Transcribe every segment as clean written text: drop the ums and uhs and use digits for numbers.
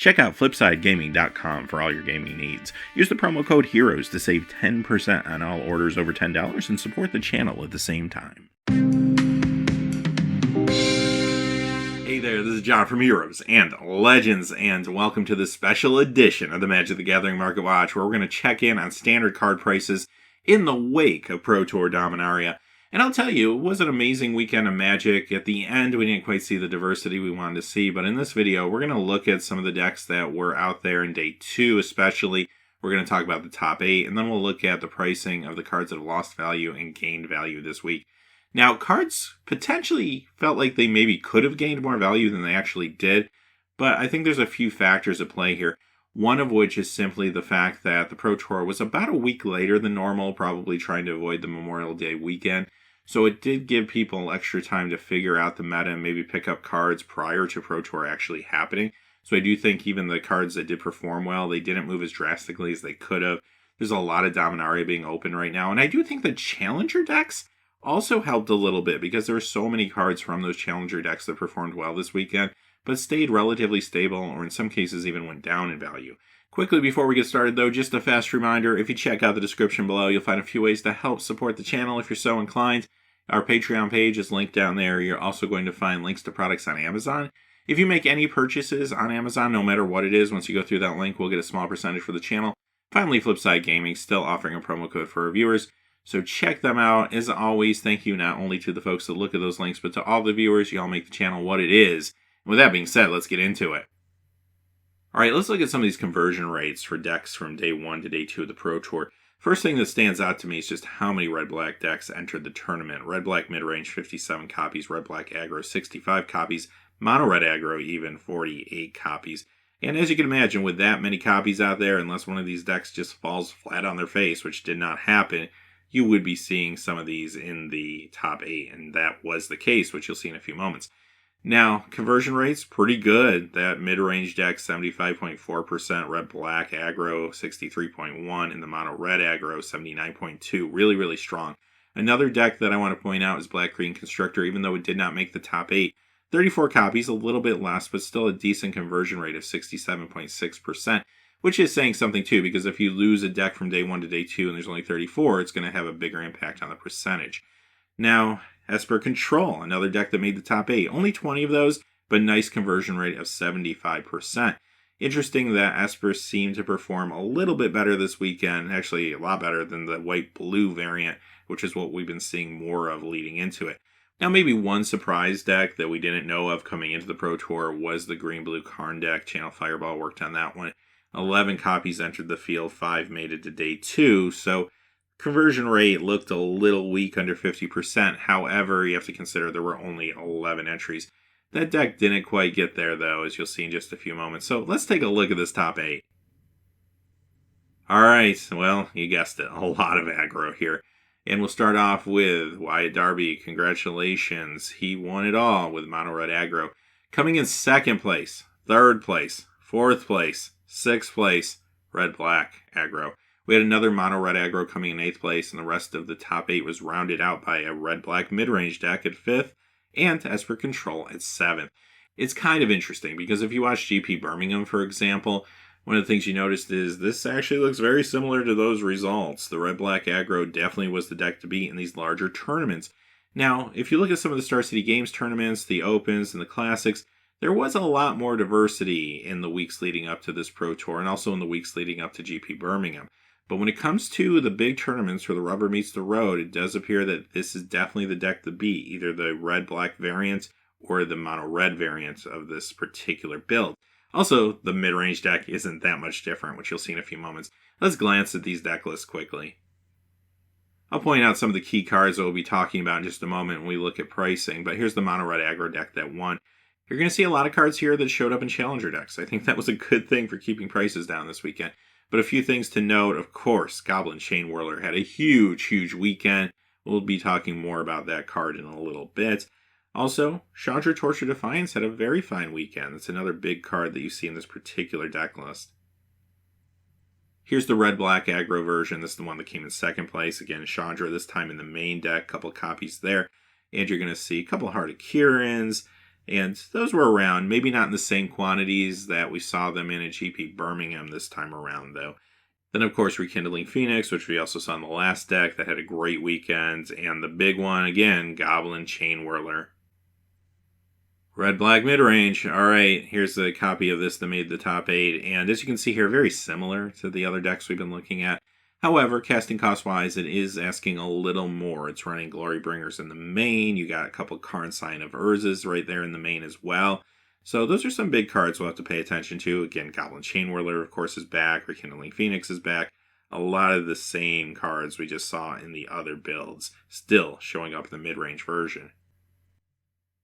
Check out FlipsideGaming.com for all your gaming needs. Use the promo code HEROES to save 10% on all orders over $10 and support the channel at the same time. Hey there, this is John from Heroes and Legends, and welcome to this special edition of the Magic the Gathering Market Watch, where we're going to check in on standard card prices in the wake of Protour Dominaria. And I'll tell you, it was an amazing weekend of Magic. At the end, we didn't quite see the diversity we wanted to see, but in this video, we're going to look at some of the decks that were out there in day 2 especially. We're going to talk about the top 8, and then we'll look at the pricing of the cards that have lost value and gained value this week. Now, cards potentially felt like they maybe could have gained more value than they actually did, but I think there's a few factors at play here. One of which is simply the fact that the Pro Tour was about a week later than normal, probably trying to avoid the Memorial Day weekend. So it did give people extra time to figure out the meta and maybe pick up cards prior to Pro Tour actually happening. So I do think even the cards that did perform well, they didn't move as drastically as they could have. There's a lot of Dominaria being open right now. And I do think the Challenger decks also helped a little bit because there were so many cards from those Challenger decks that performed well this weekend, but stayed relatively stable or in some cases even went down in value. Quickly before we get started though, just a fast reminder, if you check out the description below, you'll find a few ways to help support the channel if you're so inclined. Our Patreon page is linked down there. You're also going to find links to products on Amazon. If you make any purchases on Amazon, no matter what it is, once you go through that link, we'll get a small percentage for the channel. Finally, Flipside Gaming still offering a promo code for our viewers, so check them out. As always, thank you not only to the folks that look at those links, but to all the viewers. You all make the channel what it is. With that being said, let's get into it. Alright, let's look at some of these conversion rates for decks from day 1 to day 2 of the Pro Tour. First thing that stands out to me is just how many red-black decks entered the tournament. Red-black mid-range, 57 copies. Red-black aggro, 65 copies. Mono-red aggro, even 48 copies. And as you can imagine, with that many copies out there, unless one of these decks just falls flat on their face, which did not happen, you would be seeing some of these in the top 8. And that was the case, which you'll see in a few moments. Now, conversion rates, pretty good. That mid-range deck, 75.4%. Red-black aggro, 63.1%. And the mono-red aggro, 79.2%. Really, really strong. Another deck that I want to point out is Black-Green Constructor, even though it did not make the top 8. 34 copies, a little bit less, but still a decent conversion rate of 67.6%. Which is saying something too, because if you lose a deck from day 1 to day 2 and there's only 34, it's going to have a bigger impact on the percentage. Now, Esper Control, another deck that made the top 8. Only 20 of those, but nice conversion rate of 75%. Interesting that Esper seemed to perform a little bit better this weekend, actually a lot better than the white-blue variant, which is what we've been seeing more of leading into it. Now, maybe one surprise deck that we didn't know of coming into the Pro Tour was the green-blue Karn deck. Channel Fireball worked on that one. 11 copies entered the field, 5 made it to day 2, so conversion rate looked a little weak, under 50%. However, you have to consider there were only 11 entries. That deck didn't quite get there, though, as you'll see in just a few moments. So let's take a look at this top 8. Alright, well, you guessed it, a lot of aggro here. And we'll start off with Wyatt Darby. Congratulations, he won it all with mono-red aggro. Coming in 2nd place, 3rd place, 4th place, 6th place, red-black aggro. We had another mono-red aggro coming in 8th place, and the rest of the top 8 was rounded out by a red-black mid-range deck at 5th, and Esper Control at 7th. It's kind of interesting, because if you watch GP Birmingham, for example, one of the things you noticed is this actually looks very similar to those results. The red-black aggro definitely was the deck to beat in these larger tournaments. Now, if you look at some of the Star City Games tournaments, the Opens, and the Classics, there was a lot more diversity in the weeks leading up to this Pro Tour, and also in the weeks leading up to GP Birmingham. But when it comes to the big tournaments where the rubber meets the road, it does appear that this is definitely the deck to beat, either the red-black variant or the mono-red variant of this particular build. Also, the mid-range deck isn't that much different, which you'll see in a few moments. Let's glance at these deck lists quickly. I'll point out some of the key cards that we'll be talking about in just a moment when we look at pricing, but here's the mono-red aggro deck that won. You're going to see a lot of cards here that showed up in Challenger decks. I think that was a good thing for keeping prices down this weekend. But a few things to note, of course, Goblin Chain Whirler had a huge weekend. We'll be talking more about that card in a little bit. Also, Chandra Torture Defiance had a very fine weekend. That's another big card that you see in this particular deck list. Here's the red-black aggro version. This is the one that came in 2nd place. Again, Chandra, this time in the main deck. Couple copies there. And you're going to see a couple Heart of Kirins, And those were around, maybe not in the same quantities that we saw them in at GP Birmingham this time around, though. Then, of course, Rekindling Phoenix, which we also saw in the last deck that had a great weekend. And the big one, again, Goblin Chain Whirler. Red-Black Midrange. All right, here's a copy of this that made the top 8. And as you can see here, very similar to the other decks we've been looking at. However, casting cost-wise, it is asking a little more. It's running Glorybringers in the main. You got a couple Karn Sign of Urzas right there in the main as well. So those are some big cards we'll have to pay attention to. Again, Goblin Chain Whirler, of course, is back. Rekindling Phoenix is back. A lot of the same cards we just saw in the other builds still showing up in the mid-range version.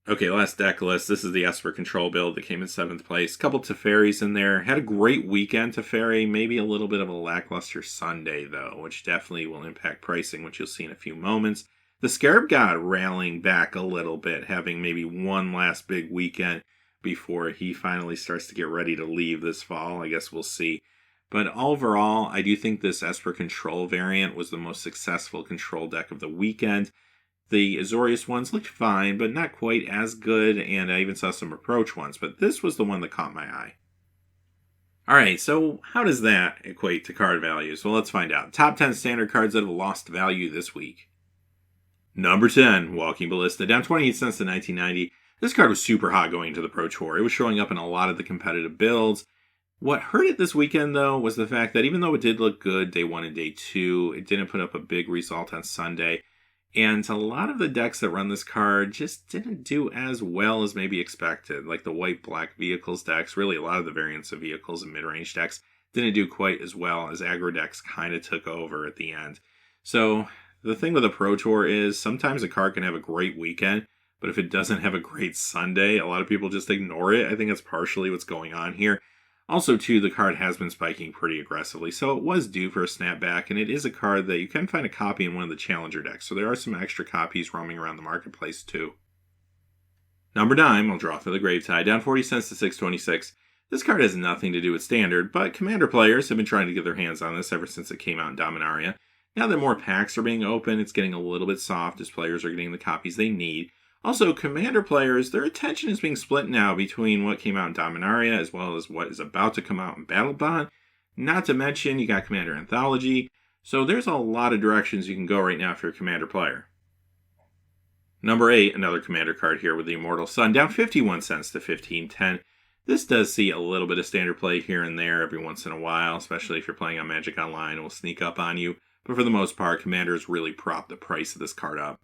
Okay, last deck list. This is the Esper Control build that came in 7th place. Couple Teferis in there. Had a great weekend, Teferi. Maybe a little bit of a lackluster Sunday, though, which definitely will impact pricing, which you'll see in a few moments. The Scarab God rallying back a little bit, having maybe one last big weekend before he finally starts to get ready to leave this fall. I guess we'll see. But overall, I do think this Esper Control variant was the most successful control deck of the weekend. The Azorius ones looked fine, but not quite as good, and I even saw some approach ones, but this was the one that caught my eye. Alright, so how does that equate to card values? Well, let's find out. Top 10 standard cards that have lost value this week. Number 10, Walking Ballista, down 28 cents to 1990. This card was super hot going into the Pro Tour. It was showing up in a lot of the competitive builds. What hurt it this weekend, though, was the fact that even though it did look good day 1 and day 2, it didn't put up a big result on Sunday. And a lot of the decks that run this card just didn't do as well as maybe expected. Like the white-black vehicles decks, really a lot of the variants of vehicles and mid-range decks didn't do quite as well as aggro decks kind of took over at the end. So the thing with the Pro Tour is sometimes a card can have a great weekend, but if it doesn't have a great Sunday, a lot of people just ignore it. I think that's partially what's going on here. Also, too, the card has been spiking pretty aggressively, so it was due for a snapback, and it is a card that you can find a copy in one of the Challenger decks, so there are some extra copies roaming around the marketplace, too. Number 9, we'll draw through the Gravetide, down 40 cents to 626. This card has nothing to do with Standard, but Commander players have been trying to get their hands on this ever since it came out in Dominaria. Now that more packs are being open, it's getting a little bit soft as players are getting the copies they need. Also, Commander players, their attention is being split now between what came out in Dominaria as well as what is about to come out in Battle Bond. Not to mention, you got Commander Anthology. So there's a lot of directions you can go right now if you're a Commander player. Number 8, another Commander card here with the Immortal Sun, down 51 cents to 15.10. This does see a little bit of Standard play here and there every once in a while, especially if you're playing on Magic Online. It will sneak up on you. But for the most part, Commanders really prop the price of this card up.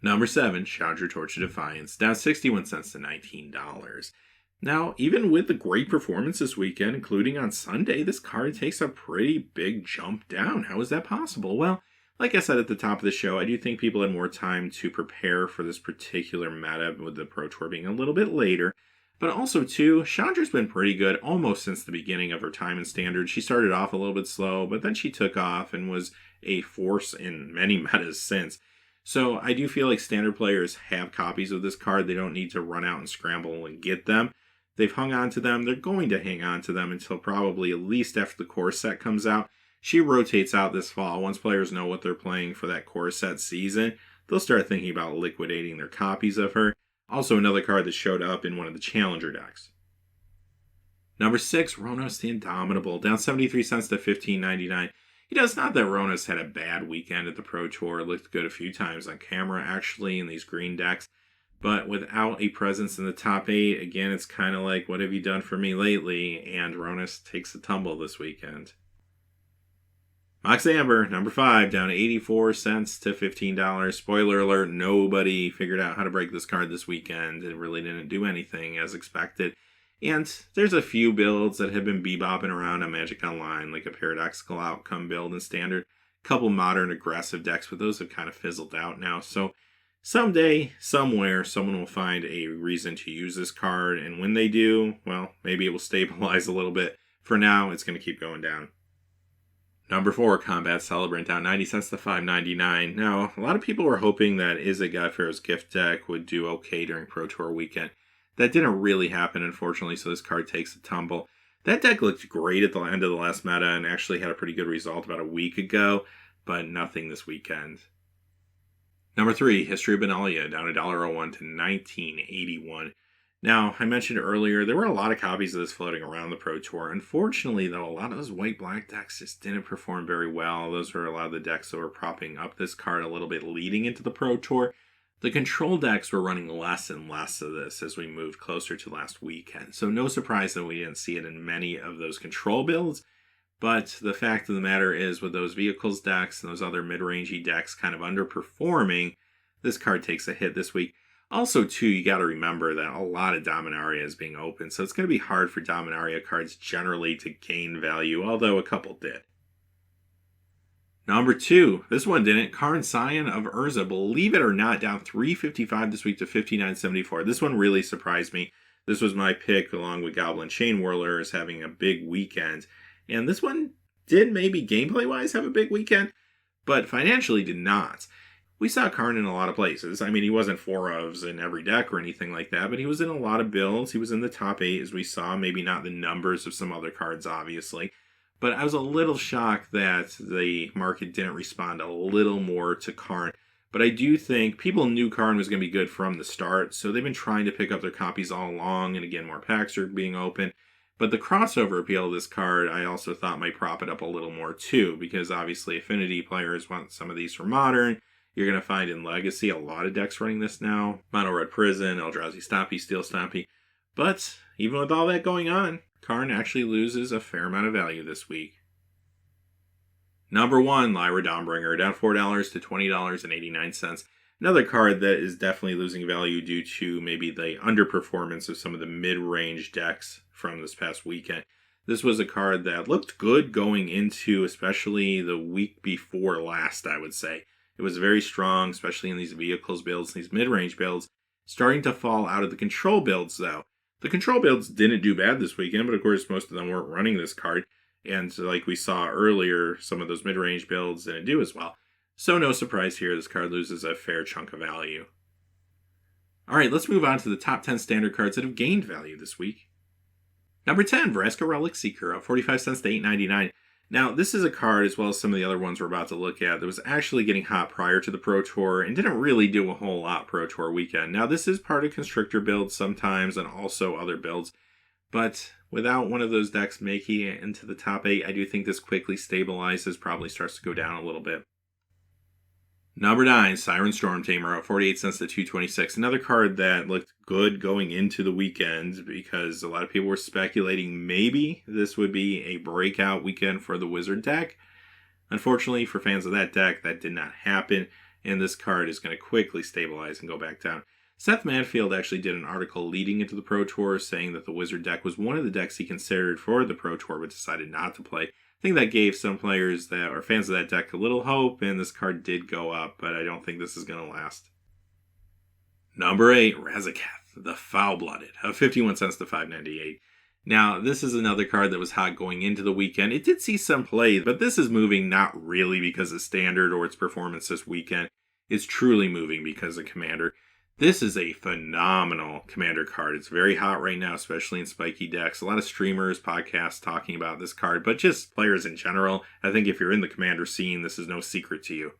Number 7, Challenger Torch of Defiance, down 61 cents to $19. Now, even with the great performance this weekend, including on Sunday, this card takes a pretty big jump down. How is that possible? Well, like I said at the top of the show, I do think people had more time to prepare for this particular meta with the Pro Tour being a little bit later. But also, too, Chandra's been pretty good almost since the beginning of her time in Standard. She started off a little bit slow, but then she took off and was a force in many metas since. So I do feel like Standard players have copies of this card. They don't need to run out and scramble and get them. They've hung on to them. They're going to hang on to them until probably at least after the core set comes out. She rotates out this fall. Once players know what they're playing for that core set season, they'll start thinking about liquidating their copies of her. Also another card that showed up in one of the Challenger decks. Number 6, Ronos the Indomitable, down 73 cents to $15.99. It's not that Ronos had a bad weekend at the Pro Tour. It looked good a few times on camera, actually, in these green decks. But without a presence in the top 8, again, it's kind of like, what have you done for me lately? And Ronos takes a tumble this weekend. Mox Amber, number 5, down 84 cents to $15. Spoiler alert, nobody figured out how to break this card this weekend. It really didn't do anything as expected. And there's a few builds that have been bebopping around on Magic Online, like a Paradoxical Outcome build in Standard. A couple modern aggressive decks, but those have kind of fizzled out now. So someday, somewhere, someone will find a reason to use this card. And when they do, well, maybe it will stabilize a little bit. For now, it's going to keep going down. Number 4, Combat Celebrant, down 90 cents to $5.99. Now, a lot of people were hoping that Izzet Godfarrow's gift deck would do okay during Pro Tour weekend. That didn't really happen, unfortunately, so this card takes a tumble. That deck looked great at the end of the last meta and actually had a pretty good result about a week ago, but nothing this weekend. Number 3, History of Benalia, down $1.01 to 1981. Now, I mentioned earlier, there were a lot of copies of this floating around the Pro Tour. Unfortunately, though, a lot of those white-black decks just didn't perform very well. Those were a lot of the decks that were propping up this card a little bit leading into the Pro Tour. The control decks were running less and less of this as we moved closer to last weekend. So no surprise that we didn't see it in many of those control builds. But the fact of the matter is, with those vehicles decks and those other mid-rangey decks kind of underperforming, this card takes a hit this week. Also, too, you got to remember that a lot of Dominaria is being opened, so it's going to be hard for Dominaria cards generally to gain value, although a couple did. Number 2, this one didn't. Karn Scion of Urza, believe it or not, down $3.55 this week to $59.74. This one really surprised me. This was my pick along with Goblin Chain Whirler as having a big weekend. And this one did maybe gameplay-wise have a big weekend, but financially did not. We saw Karn in a lot of places. I mean, he wasn't 4 ofs in every deck or anything like that, but he was in a lot of builds. He was in the top 8, as we saw. Maybe not the numbers of some other cards, obviously. But I was a little shocked that the market didn't respond a little more to Karn. But I do think people knew Karn was going to be good from the start, so they've been trying to pick up their copies all along, and again, more packs are being opened. But the crossover appeal of this card, I also thought might prop it up a little more too, because obviously Affinity players want some of these for Modern. You're going to find in Legacy a lot of decks running this now. Mono Red Prison, Eldrazi Stompy, Steel Stompy. But even with all that going on, Karn actually loses a fair amount of value this week. Number 1, Lyra Dawnbringer, down $4 to $20.89. Another card that is definitely losing value due to maybe the underperformance of some of the mid-range decks from this past weekend. This was a card that looked good going into especially the week before last, I would say. It was very strong, especially in these vehicles builds, these mid-range builds. Starting to fall out of the control builds, though. The control builds didn't do bad this weekend, but of course most of them weren't running this card. And like we saw earlier, some of those mid-range builds didn't do as well. So no surprise here, this card loses a fair chunk of value. Alright, let's move on to the top 10 standard cards that have gained value this week. Number 10, Vraska Relic Seeker, up 45 cents to $8.99. Now, this is a card, as well as some of the other ones we're about to look at, that was actually getting hot prior to the Pro Tour and didn't really do a whole lot Pro Tour weekend. Now, this is part of Constrictor builds sometimes and also other builds, but without one of those decks making it into the top 8, I do think this quickly stabilizes, probably starts to go down a little bit. Number 9, Siren Storm Tamer, up 48 cents to $2.26. Another card that looked good going into the weekend because a lot of people were speculating maybe this would be a breakout weekend for the Wizard deck. Unfortunately, for fans of that deck, that did not happen, and this card is going to quickly stabilize and go back down. Seth Manfield actually did an article leading into the Pro Tour saying that the Wizard deck was one of the decks he considered for the Pro Tour but decided not to play. I think that gave some players that are fans of that deck a little hope, and this card did go up, but I don't think this is going to last. Number 8, Razaketh, the Foul-Blooded, of 51 cents to $5.98. Now, this is another card that was hot going into the weekend. It did see some play, but this is moving not really because of Standard or its performance this weekend. It's truly moving because of Commander. This is a phenomenal Commander card. It's very hot right now, especially in spiky decks. A lot of streamers, podcasts talking about this card, but just players in general. I think if you're in the Commander scene, this is no secret to you.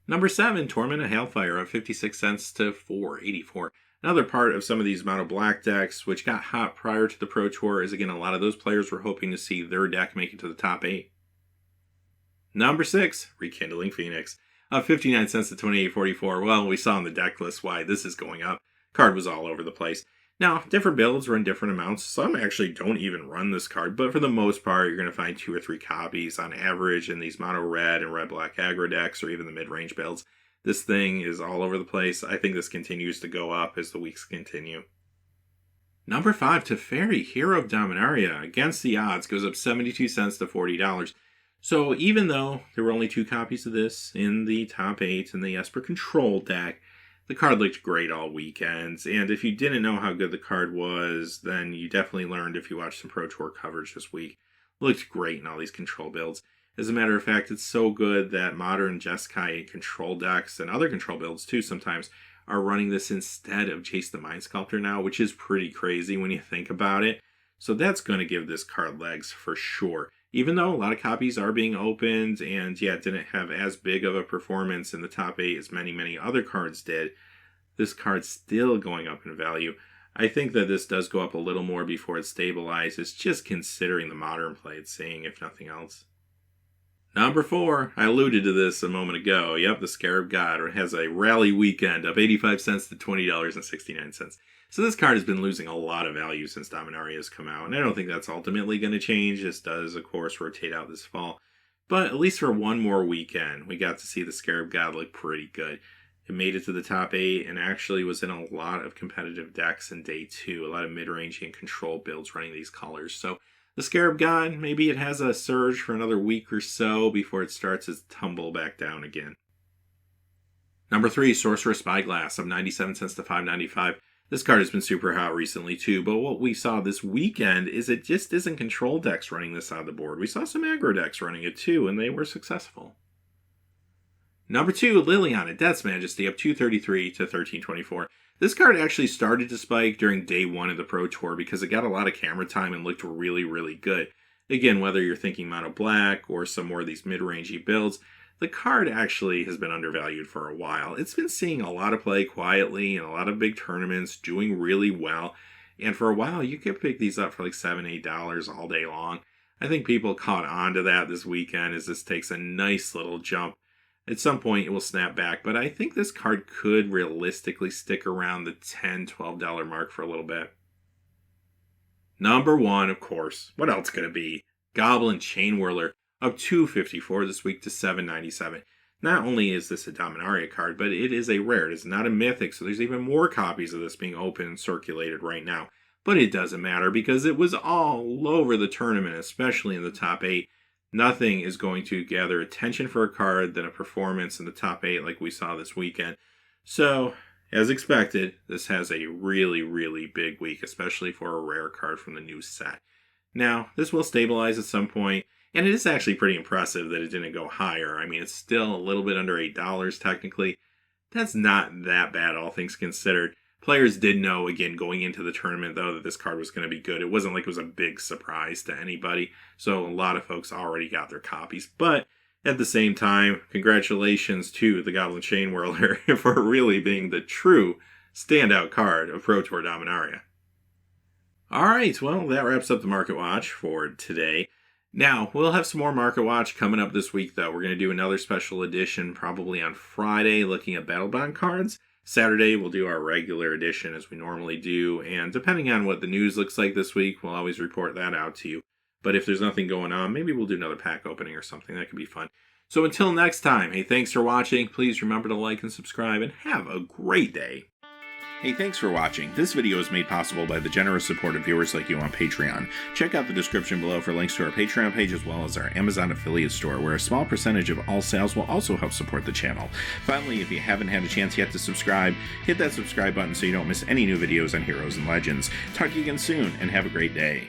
Number 7, Torment of Hailfire, up 56 cents to $4.84. Another part of some of these mono black decks, which got hot prior to the Pro Tour, is again, a lot of those players were hoping to see their deck make it to the top 8. Number 6, Rekindling Phoenix. Up 59 cents to $28.44. Well, we saw on the deck list why this is going up. Card was all over the place. Now, different builds run different amounts. Some actually don't even run this card, but for the most part, you're going to find 2 or 3 copies on average in these mono red and red black aggro decks or even the mid-range builds. This thing is all over the place. I think this continues to go up as the weeks continue. Number 5, Teferi, Hero of Dominaria, against the odds, goes up 72 cents to $40. So even though there were only 2 copies of this in the top 8 in the Esper Control deck, the card looked great all weekend. And if you didn't know how good the card was, then you definitely learned if you watched some Pro Tour coverage this week. It looked great in all these control builds. As a matter of fact, it's so good that modern Jeskai control decks and other control builds too sometimes are running this instead of Chase the Mind Sculptor now, which is pretty crazy when you think about it. So that's going to give this card legs for sure. even though a lot of copies are being opened and yeah, it didn't have as big of a performance in the top 8 as many other cards did, this card's still going up in value. I think that this does go up a little more before it stabilizes, just considering the modern play it's seeing, if nothing else. Number 4, I alluded to this a moment ago. Yep, the Scarab God has a rally weekend up 85 cents to $20.69. So this card has been losing a lot of value since Dominaria has come out, and I don't think that's ultimately going to change. This does, of course, rotate out this fall. But at least for one more weekend, we got to see the Scarab God look pretty good. It made it to the top 8 and actually was in a lot of competitive decks in day 2. A lot of mid-range and control builds running these colors. So the Scarab God, maybe it has a surge for another week or so before it starts its tumble back down again. Number 3, Sorcerer Spyglass, up 97 cents to $5.95. This card has been super hot recently too, but what we saw this weekend is it just isn't control decks running this on the board. We saw some aggro decks running it too, and they were successful. Number 2, Liliana at Death's Majesty, up 233 to $13.24. This card actually started to spike during day 1 of the Pro Tour because it got a lot of camera time and looked really good. Again, whether you're thinking Mono Black or some more of these mid-rangey builds, the card actually has been undervalued for a while. It's been seeing a lot of play quietly in a lot of big tournaments, doing really well. And for a while, you could pick these up for like $7, $8 all day long. I think people caught on to that this weekend as this takes a nice little jump. At some point, it will snap back, but I think this card could realistically stick around the $10, $12 mark for a little bit. Number 1, of course. What else could it be? Goblin Chain Whirler, up $2.54 this week to $7.97. Not only is this a Dominaria card, but it is a rare. It is not a mythic, so there's even more copies of this being open and circulated right now. But it doesn't matter because it was all over the tournament, especially in the top 8. Nothing is going to gather attention for a card than a performance in the top 8 like we saw this weekend. So, as expected, this has a really big week, especially for a rare card from the new set. Now, this will stabilize at some point, and it is actually pretty impressive that it didn't go higher. I mean, it's still a little bit under $8 technically. That's not that bad, all things considered. Players did know, again, going into the tournament, though, that this card was going to be good. It wasn't like it was a big surprise to anybody, so a lot of folks already got their copies. But at the same time, congratulations to the Goblin Chain Whirler for really being the true standout card of Pro Tour Dominaria. Alright, well, that wraps up the Market Watch for today. Now, we'll have some more Market Watch coming up this week, though. We're going to do another special edition probably on Friday, looking at Battle Bond cards. Saturday, we'll do our regular edition as we normally do, and depending on what the news looks like this week, we'll always report that out to you. But if there's nothing going on, maybe we'll do another pack opening or something. That could be fun. So until next time, hey, thanks for watching. Please remember to like and subscribe, and have a great day. Hey, thanks for watching. This video is made possible by the generous support of viewers like you on Patreon. Check out the description below for links to our Patreon page as well as our Amazon affiliate store, where a small percentage of all sales will also help support the channel. Finally, if you haven't had a chance yet to subscribe, hit that subscribe button so you don't miss any new videos on Heroes and Legends. Talk to you again soon, and have a great day.